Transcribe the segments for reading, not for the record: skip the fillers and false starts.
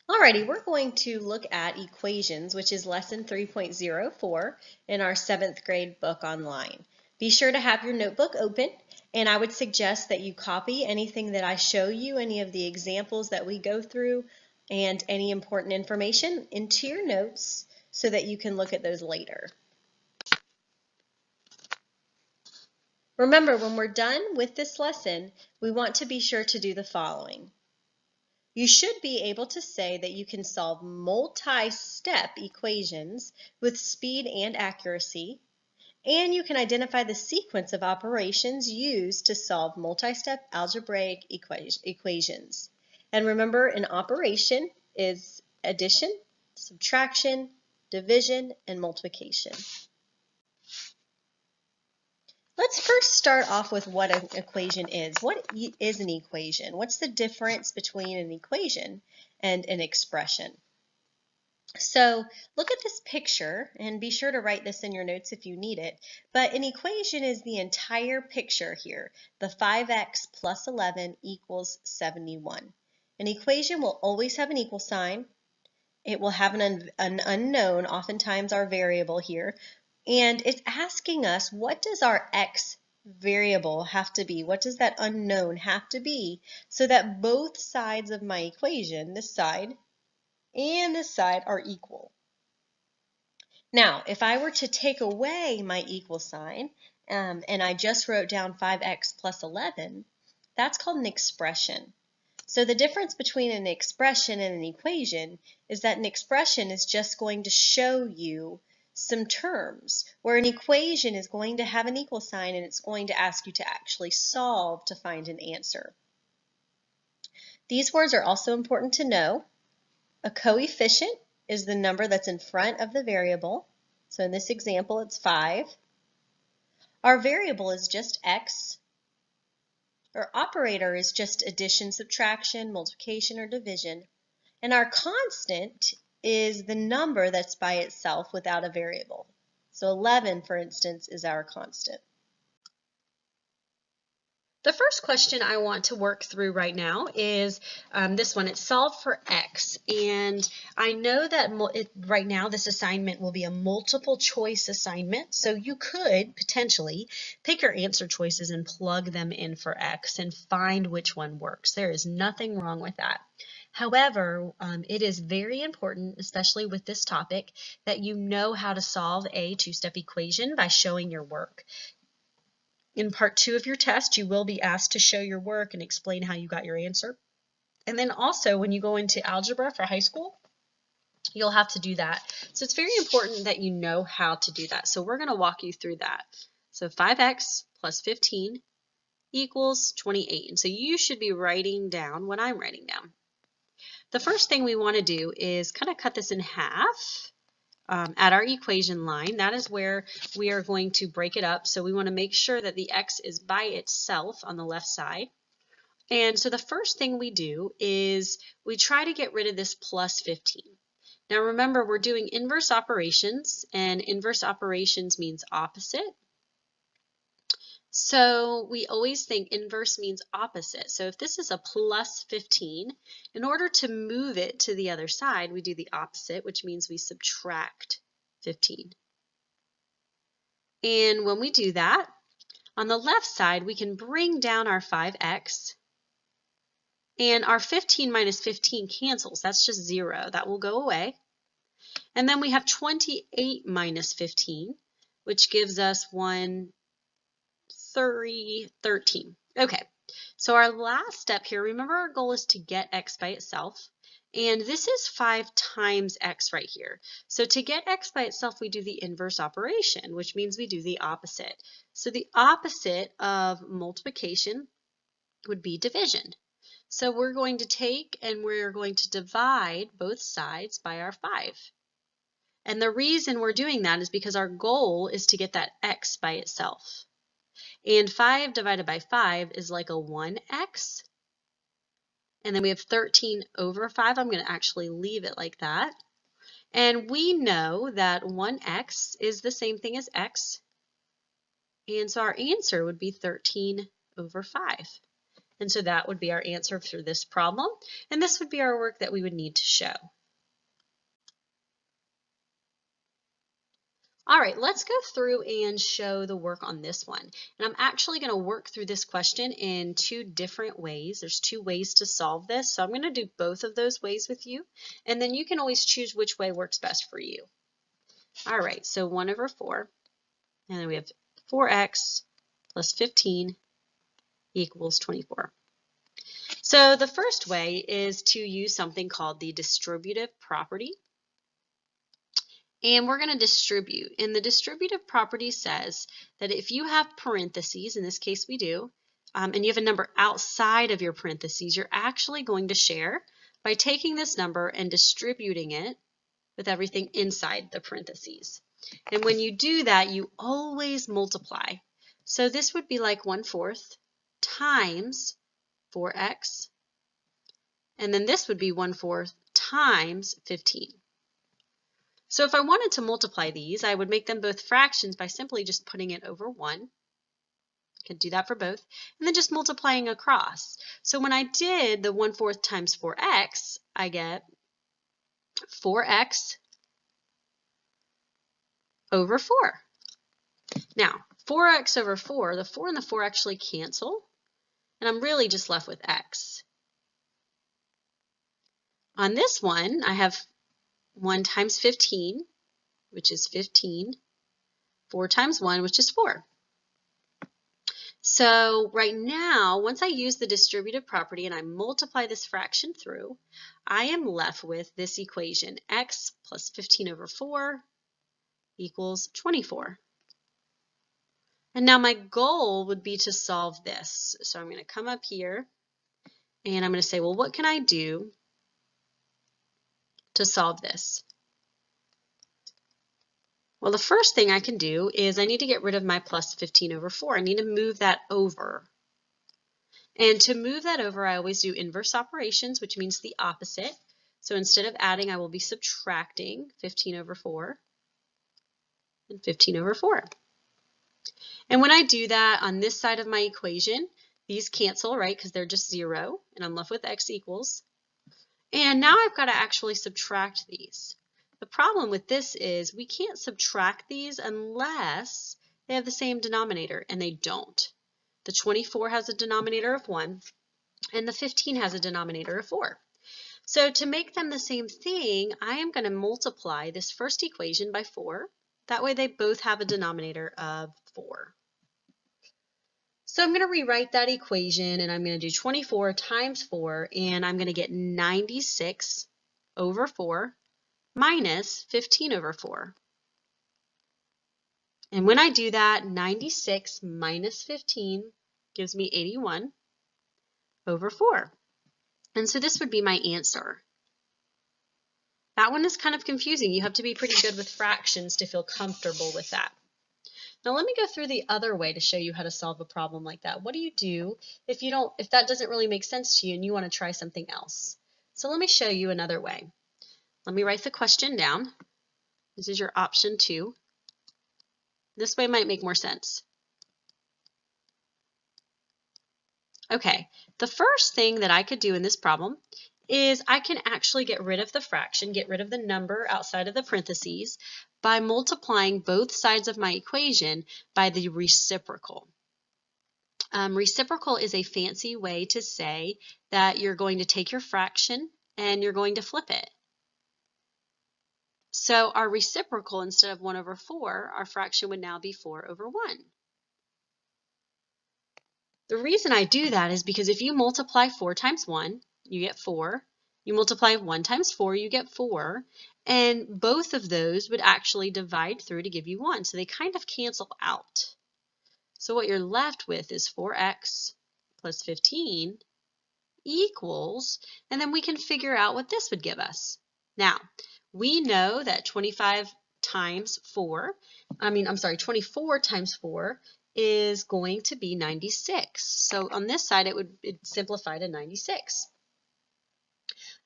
Alrighty, we're going to look at equations, which is lesson 3.04 in our 7th grade book online. Be sure to have your notebook open, and I would suggest that you copy anything that I show you, any of the examples that we go through, and any important information into your notes so that you can look at those later. Remember, when we're done with this lesson, we want to be sure to do the following. You should be able to say that you can solve multi-step equations with speed and accuracy, and you can identify the sequence of operations used to solve multi-step algebraic equations. And remember, an operation is addition, subtraction, division, and multiplication. Let's first start off with what an equation is. What is an equation? What's the difference between an equation and an expression? So look at this picture, and be sure to write this in your notes if you need it, but an equation is the entire picture here. The 5x plus 11 equals 71. An equation will always have an equal sign. It will have an unknown, oftentimes our variable here, and it's asking us, what does our x variable have to be? What does that unknown have to be so that both sides of my equation, this side and this side, are equal? Now, if I were to take away my equal sign, and I just wrote down 5x plus 11, that's called an expression. So the difference between an expression and an equation is that an expression is just going to show you some terms, where an equation is going to have an equal sign and it's going to ask you to actually solve to find an answer. These words are also important to know. A coefficient is the number that's in front of the variable. So in this example, it's 5. Our variable is just x. Our operator is just addition, subtraction, multiplication, or division. And our constant is the number that's by itself without a variable. So 11, for instance, is our constant. The first question I want to work through right now is this one. It's solve for x, and I know that right now this assignment will be a multiple choice assignment, so you could potentially pick your answer choices and plug them in for x and find which one works. There is nothing wrong with that. However, it is very important, especially with this topic, that you know how to solve a two-step equation by showing your work. In part 2 of your test, you will be asked to show your work and explain how you got your answer. And then also, when you go into algebra for high school, you'll have to do that. So it's very important that you know how to do that. So we're going to walk you through that. So 5x plus 15 equals 28. And so you should be writing down what I'm writing down. The first thing we want to do is kind of cut this in half. At our equation line, that is where we are going to break it up. So we want to make sure that the x is by itself on the left side. And so the first thing we do is we try to get rid of this plus 15. Now remember, we're doing inverse operations, and inverse operations means opposite. So we always think inverse means opposite. So if this is a plus 15, in order to move it to the other side, we do the opposite, which means we subtract 15. And when we do that, on the left side, we can bring down our 5x, and our 15 minus 15 cancels. That's just 0. That will go away. And then we have 28 minus 15, which gives us 13. Okay, so our last step here, remember our goal is to get x by itself, and this is 5 times x right here. So to get x by itself, we do the inverse operation, which means we do the opposite. So the opposite of multiplication would be division. So we're going to take and we're going to divide both sides by our 5. And the reason we're doing that is because our goal is to get that x by itself. And 5 divided by 5 is like a 1x. And then we have 13 over 5. I'm going to actually leave it like that. And we know that 1x is the same thing as x. And so our answer would be 13 over 5. And so that would be our answer for this problem. And this would be our work that we would need to show. All right, let's go through and show the work on this one. And I'm actually going to work through this question in two different ways. There's two ways to solve this. So I'm going to do both of those ways with you. And then you can always choose which way works best for you. All right, so 1 over 4. And then we have 4x plus 15 equals 24. So the first way is to use something called the distributive property. And we're going to distribute. And the distributive property says that if you have parentheses, in this case we do, and you have a number outside of your parentheses, you're actually going to share by taking this number and distributing it with everything inside the parentheses. And when you do that, you always multiply. So this would be like 1/4 times 4x, and then this would be 1/4 times 15. So if I wanted to multiply these, I would make them both fractions by simply just putting it over 1. I could do that for both, and then just multiplying across. So when I did the 1/4 times 4x, I get 4x over 4. Now, 4x over 4, the 4 and the 4 actually cancel, and I'm really just left with x. On this one, I have 1 times 15, which is 15, 4 times 1, which is 4. So right now, once I use the distributive property and I multiply this fraction through, I am left with this equation, x plus 15 over 4 equals 24. And now my goal would be to solve this. So I'm going to come up here and I'm going to say, well, what can I do to solve this? Well, the first thing I can do is I need to get rid of my plus 15 over 4. I need to move that over. And to move that over, I always do inverse operations, which means the opposite. So instead of adding, I will be subtracting 15 over 4 and 15 over 4. And when I do that on this side of my equation, these cancel, right, because they're just 0, and I'm left with x equals. And now I've got to actually subtract these. The problem with this is we can't subtract these unless they have the same denominator, and they don't. The 24 has a denominator of 1, and the 15 has a denominator of 4. So to make them the same thing, I am going to multiply this first equation by 4. That way they both have a denominator of 4. So I'm going to rewrite that equation, and I'm going to do 24 times 4, and I'm going to get 96 over 4 minus 15 over 4. And when I do that, 96 minus 15 gives me 81 over 4. And so this would be my answer. That one is kind of confusing. You have to be pretty good with fractions to feel comfortable with that. Now let me go through the other way to show you how to solve a problem like that. What do you do if that doesn't really make sense to you and you want to try something else? So let me show you another way. Let me write the question down. This is your option 2. This way might make more sense. Okay, the first thing that I could do in this problem is I can actually get rid of the fraction, get rid of the number outside of the parentheses by multiplying both sides of my equation by the reciprocal. Reciprocal is a fancy way to say that you're going to take your fraction and you're going to flip it. So our reciprocal, instead of 1 over 4, our fraction would now be 4 over 1. The reason I do that is because if you multiply 4 times 1, you get 4. You multiply 1 times 4, you get 4. And both of those would actually divide through to give you 1. So they kind of cancel out. So what you're left with is 4x plus 15 equals, and then we can figure out what this would give us. Now, we know that 24 times 4 is going to be 96. So on this side, it'd simplify to 96.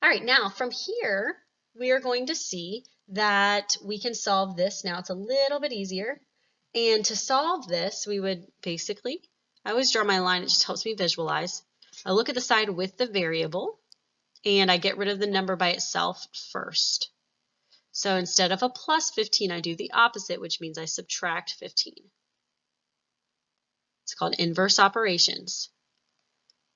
All right, now from here, we are going to see that we can solve this. Now it's a little bit easier. And to solve this, we would basically, I always draw my line, it just helps me visualize. I look at the side with the variable, and I get rid of the number by itself first. So instead of a plus 15, I do the opposite, which means I subtract 15. It's called inverse operations.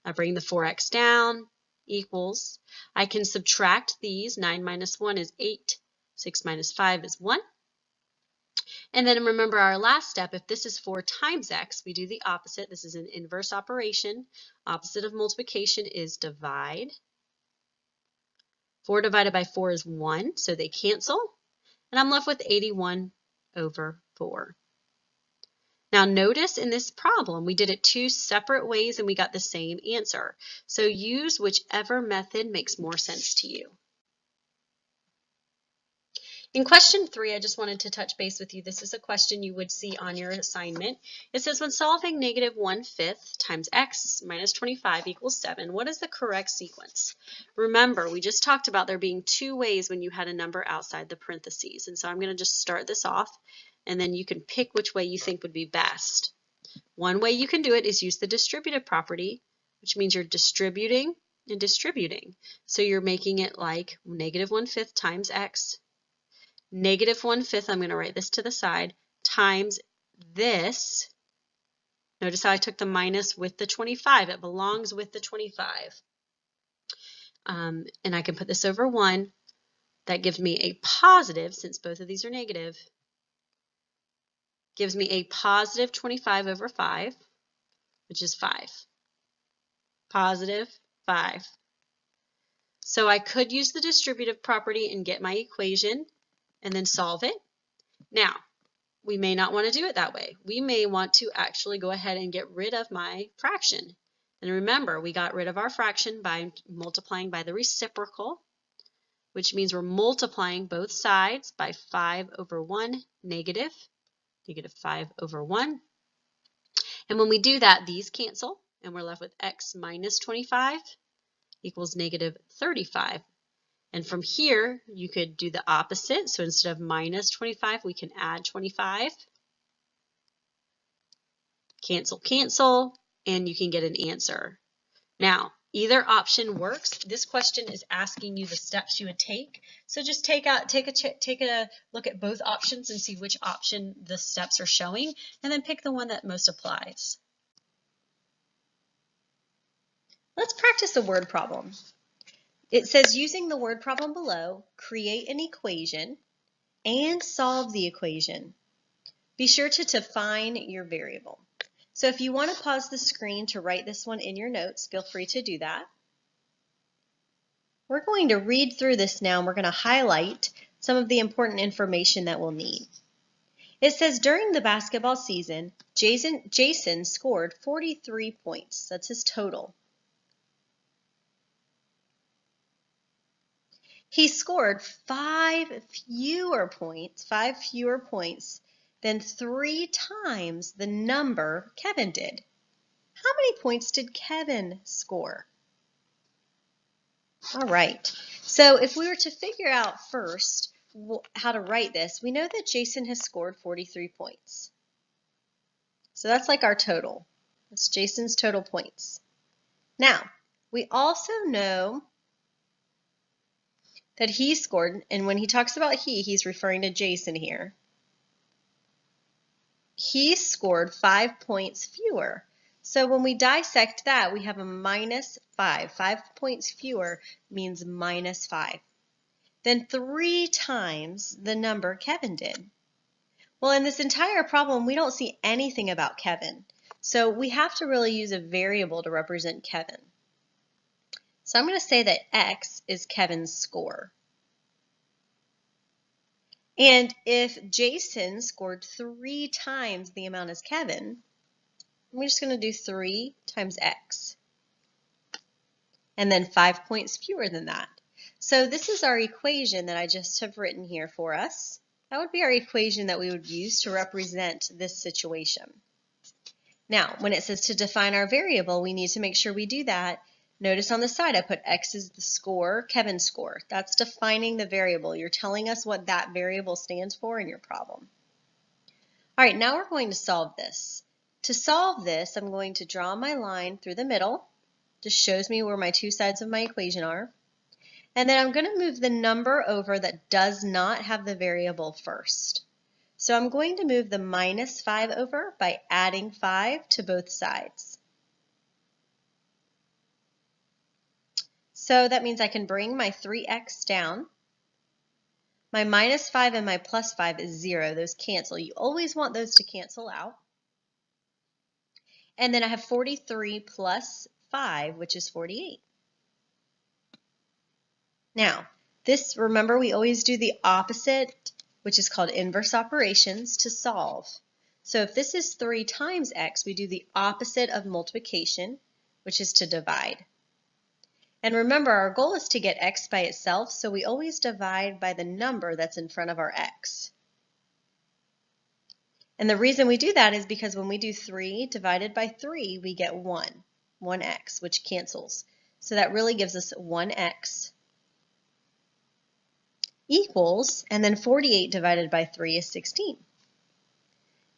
I bring the 4x down, equals. I can subtract these. 9 minus 1 is 8. 6 minus 5 is 1. And then remember our last step, if this is 4 times x, we do the opposite. This is an inverse operation. Opposite of multiplication is divide. 4 divided by 4 is 1, so they cancel. And I'm left with 81 over 4. Now notice in this problem, we did it 2 separate ways and we got the same answer. So use whichever method makes more sense to you. In question 3, I just wanted to touch base with you. This is a question you would see on your assignment. It says, when solving negative 1/5 times x minus 25 equals 7, what is the correct sequence? Remember, we just talked about there being 2 ways when you had a number outside the parentheses. And so I'm going to just start this off, and then you can pick which way you think would be best. One way you can do it is use the distributive property, which means you're distributing and distributing. So you're making it like negative 1/5 times x, negative 1/5, I'm going to write this to the side, times this. Notice how I took the minus with the 25. It belongs with the 25. And I can put this over 1. That gives me a positive, since both of these are negative, gives me a positive 25 over 5, which is 5. Positive 5. So I could use the distributive property and get my equation and then solve it. Now, we may not want to do it that way. We may want to actually go ahead and get rid of my fraction. And remember, we got rid of our fraction by multiplying by the reciprocal, which means we're multiplying both sides by 5 over 1 negative 5 over 1. And when we do that, these cancel, and we're left with x minus 25 equals negative 35. And from here, you could do the opposite. So instead of minus 25, we can add 25. Cancel, cancel, and you can get an answer. Now, either option works. This question is asking you the steps you would take. So just take a look at both options and see which option the steps are showing, and then pick the one that most applies. Let's practice a word problem. It says, using the word problem below, create an equation and solve the equation. Be sure to define your variable. So if you want to pause the screen to write this one in your notes, feel free to do that. We're going to read through this now, and we're going to highlight some of the important information that we'll need. It says, during the basketball season, Jason scored 43 points. That's his total. He scored 5 fewer points than 3 times the number Kevin did. How many points did Kevin score? All right, so if we were to figure out first how to write this, we know that Jason has scored 43 points. So that's like our total. That's Jason's total points. Now, we also know that he scored, and when he talks about he's referring to Jason here. He scored 5 points fewer. So when we dissect that, we have a minus 5. 5 points fewer means minus 5. Then 3 times the number Kevin did. Well, in this entire problem, we don't see anything about Kevin. So we have to really use a variable to represent Kevin. So I'm going to say that x is Kevin's score. And if Jason scored 3 times the amount as Kevin, we're just going to do 3 times x. And then 5 points fewer than that. So this is our equation that I just have written here for us. That would be our equation that we would use to represent this situation. Now, when it says to define our variable, we need to make sure we do that. Notice on the side I put x is the score, Kevin's score. That's defining the variable. You're telling us what that variable stands for in your problem. All right, now we're going to solve this. To solve this, I'm going to draw my line through the middle. Just shows me where my two sides of my equation are. And then I'm going to move the number over that does not have the variable first. So I'm going to move the minus 5 over by adding 5 to both sides. So that means I can bring my 3x down. My minus 5 and my plus 5 is 0. Those cancel. You always want those to cancel out. And then I have 43 plus 5, which is 48. Now, remember, we always do the opposite, which is called inverse operations, to solve. So if this is 3 times x, we do the opposite of multiplication, which is to divide. And remember, our goal is to get x by itself, so we always divide by the number that's in front of our x. And the reason we do that is because when we do 3 divided by 3, we get 1x, which cancels. So that really gives us 1x equals, and then 48 divided by 3 is 16.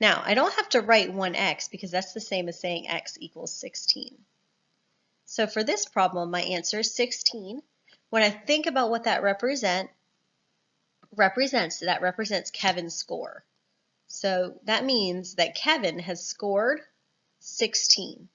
Now, I don't have to write 1x because that's the same as saying x equals 16. So for this problem, my answer is 16. When I think about what that represents Kevin's score. So that means that Kevin has scored 16.